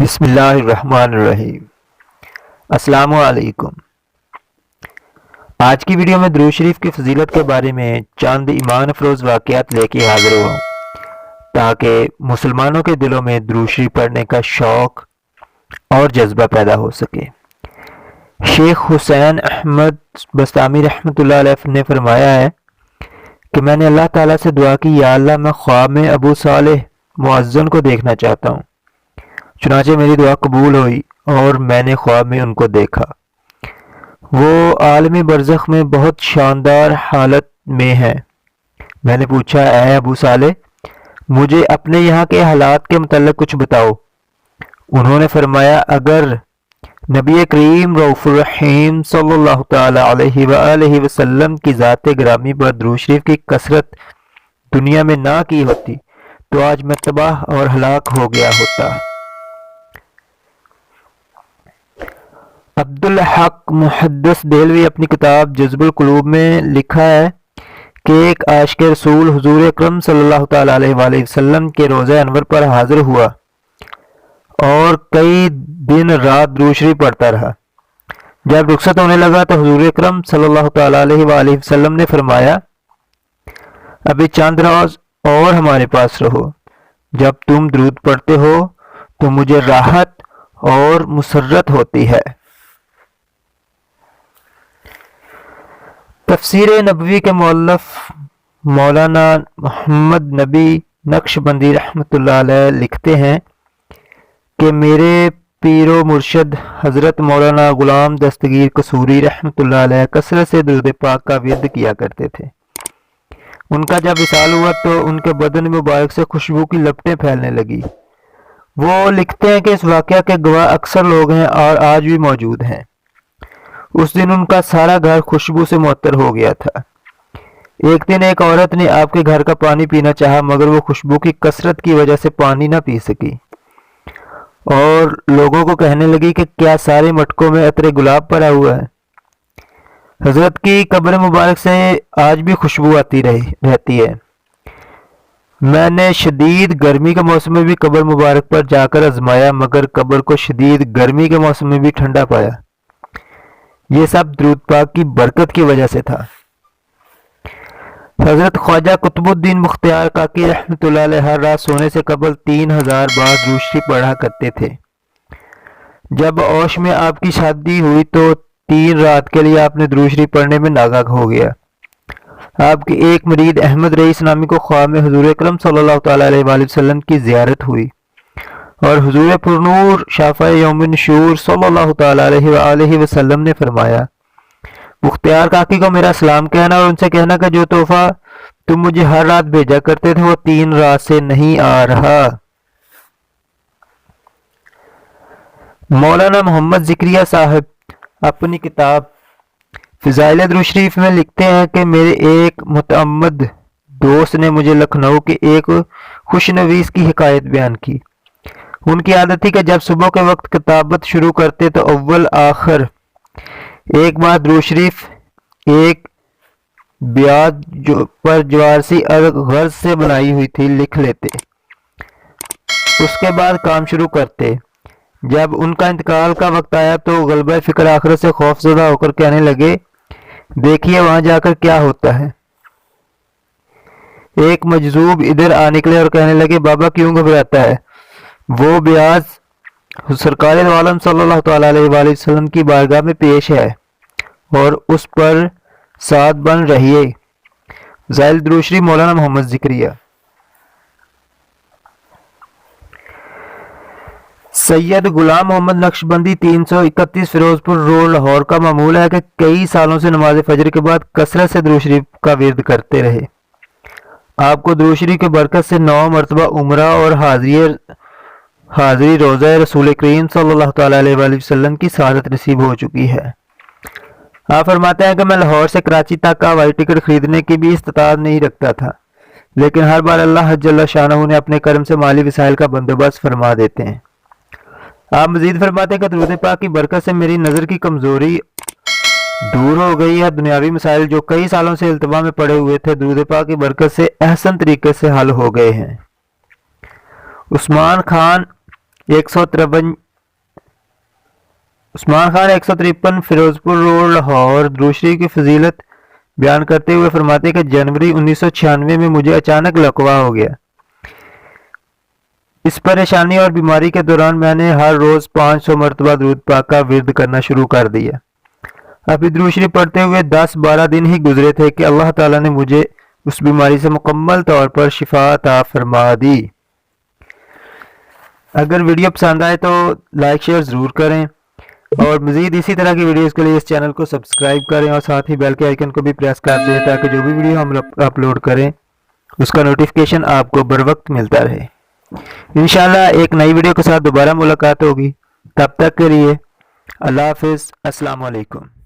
بسم اللہ الرحمن الرحیم۔ السلام علیکم۔ آج کی ویڈیو میں درود شریف کی فضیلت کے بارے میں چند ایمان افروز واقعات لے کے حاضر ہوں تاکہ مسلمانوں کے دلوں میں درود شریف پڑھنے کا شوق اور جذبہ پیدا ہو سکے۔ شیخ حسین احمد بستامی رحمۃ اللہ علیہ نے فرمایا ہے کہ میں نے اللہ تعالیٰ سے دعا کی، یا اللہ میں خواب میں ابو صالح مؤذن کو دیکھنا چاہتا ہوں۔ چنانچہ میری دعا قبول ہوئی اور میں نے خواب میں ان کو دیکھا۔ وہ عالم برزخ میں بہت شاندار حالت میں ہے۔ میں نے پوچھا، اے ابو صالح، مجھے اپنے یہاں کے حالات کے متعلق کچھ بتاؤ۔ انہوں نے فرمایا، اگر نبی کریم رؤوف الرحیم صلی اللہ تعالی علیہ وآلہ وسلم کی ذات گرامی پر درود شریف کی کثرت دنیا میں نہ کی ہوتی تو آج میں تباہ اور ہلاک ہو گیا ہوتا۔ عبدالحق محدث دہلوی اپنی کتاب جذب القلوب میں لکھا ہے کہ ایک عاشق رسول حضور اکرم صلی اللہ تعالی علیہ وآلہ وسلم کے روضہ انور پر حاضر ہوا اور کئی دن رات درود شریف پڑھتا رہا۔ جب رخصت ہونے لگا تو حضور اکرم صلی اللہ تعالی علیہ وآلہ وسلم نے فرمایا، ابھی چند روز اور ہمارے پاس رہو۔ جب تم درود پڑھتے ہو تو مجھے راحت اور مسرت ہوتی ہے۔ تفسیر نبوی کے مؤلف مولانا محمد نبی نقشبندی رحمۃ اللہ علیہ لکھتے ہیں کہ میرے پیر و مرشد حضرت مولانا غلام دستگیر قصوری رحمۃ اللہ علیہ کثرت سے درود پاک کا ورد کیا کرتے تھے۔ ان کا جب وصال ہوا تو ان کے بدن مبارک سے خوشبو کی لپٹیں پھیلنے لگی۔ وہ لکھتے ہیں کہ اس واقعہ کے گواہ اکثر لوگ ہیں اور آج بھی موجود ہیں۔ اس دن ان کا سارا گھر خوشبو سے معطر ہو گیا تھا۔ ایک دن ایک عورت نے آپ کے گھر کا پانی پینا چاہا مگر وہ خوشبو کی کثرت کی وجہ سے پانی نہ پی سکی اور لوگوں کو کہنے لگی کہ کیا سارے مٹکوں میں عطر گلاب پڑا ہوا ہے؟ حضرت کی قبر مبارک سے آج بھی خوشبو آتی رہتی ہے۔ میں نے شدید گرمی کے موسم میں بھی قبر مبارک پر جا کر آزمایا مگر قبر کو شدید گرمی کے موسم میں بھی ٹھنڈا پایا۔ یہ سب درود پاک کی برکت کی وجہ سے تھا۔ حضرت خواجہ قطب الدین مختار کاکی رحمۃ اللہ علیہ ہر رات سونے سے قبل 3000 بار درود شریف پڑھا کرتے تھے۔ جب اوش میں آپ کی شادی ہوئی تو 3 رات کے لیے آپ نے درود شریف پڑھنے میں ناگاہ ہو گیا۔ آپ کے ایک مرید احمد رئیس نامی کو خواب میں حضور اکرم صلی اللہ تعالی علیہ وآلہ وسلم کی زیارت ہوئی اور حضور پرنور شافع یوم نشور صلی اللہ تعالی علیہ وآلہ وسلم نے فرمایا، مختار کاکی کو میرا سلام کہنا اور ان سے کہنا کہ جو تحفہ تم مجھے ہر رات بھیجا کرتے تھے وہ 3 رات سے نہیں آ رہا۔ مولانا محمد ذکریہ صاحب اپنی کتاب فضائل درود شریف میں لکھتے ہیں کہ میرے ایک متعمد دوست نے مجھے لکھنؤ کے ایک خوشنویس کی حکایت بیان کی۔ ان کی عادت تھی کہ جب صبح کے وقت کتابت شروع کرتے تو اول آخر ایک بار درود شریف ایک بیاد پر جوارسی غرض سے بنائی ہوئی تھی لکھ لیتے، اس کے بعد کام شروع کرتے۔ جب ان کا انتقال کا وقت آیا تو غلبہ فکر آخرت سے خوف زدہ ہو کر کہنے لگے، دیکھیے وہاں جا کر کیا ہوتا ہے۔ ایک مجذوب ادھر آ نکلے اور کہنے لگے، بابا کیوں گھبراتا ہے؟ وہ بیاض سرکار دو عالم صلی اللہ تعالی علیہ وآلہ وسلم کی بارگاہ میں پیش ہے اور اس پر ساتھ بن رہی ہے۔ فضائل درود شریف مولانا محمد ذکریہ۔ سید غلام محمد نقشبندی 331 فیروز پور روڈ لاہور کا معمول ہے کہ کئی سالوں سے نماز فجر کے بعد کثرت سے درود شریف کا ورد کرتے رہے۔ آپ کو درود شریف کی برکت سے 9 مرتبہ عمرہ اور حاضری روضہ رسول کریم صلی اللہ تعالی علیہ وآلہ وسلم کی سعادت نصیب ہو چکی ہے۔ آپ فرماتے ہیں کہ میں لاہور سے کراچی تک کا ہوائی ٹکٹ خریدنے کی بھی استطاعت نہیں رکھتا تھا، لیکن ہر بار اللہ جل شانہ نے اپنے کرم سے مالی وسائل کا بندوبست فرما دیتے ہیں۔ آپ مزید فرماتے ہیں کہ درود پاک کی برکت سے میری نظر کی کمزوری دور ہو گئی ہے۔ دنیاوی مسائل جو کئی سالوں سے التوا میں پڑے ہوئے تھے درود پاک کی برکت سے احسن طریقے سے حل ہو گئے ہیں۔ عثمان خان 153 عثمان خان 153 فیروزپور روڈ لاہور درود شریف کی فضیلت بیان کرتے ہوئے فرماتے ہیں کہ جنوری 1996 میں مجھے اچانک لقوہ ہو گیا۔ اس پریشانی اور بیماری کے دوران میں نے ہر روز 500 مرتبہ درود پاک کا ورد کرنا شروع کر دیا۔ ابھی درود شریف پڑھتے ہوئے 10-12 دن ہی گزرے تھے کہ اللہ تعالیٰ نے مجھے اس بیماری سے مکمل طور پر شفا عطا فرما دی۔ اگر ویڈیو پسند آئے تو لائک شیئر ضرور کریں، اور مزید اسی طرح کی ویڈیوز کے لیے اس چینل کو سبسکرائب کریں اور ساتھ ہی بیل کے آئیکن کو بھی پریس کر دیں تاکہ جو بھی ویڈیو ہم اپلوڈ کریں اس کا نوٹیفیکیشن آپ کو بر وقت ملتا رہے۔ انشاءاللہ ایک نئی ویڈیو کے ساتھ دوبارہ ملاقات ہوگی، تب تک کے لیے اللہ حافظ، السلام علیکم۔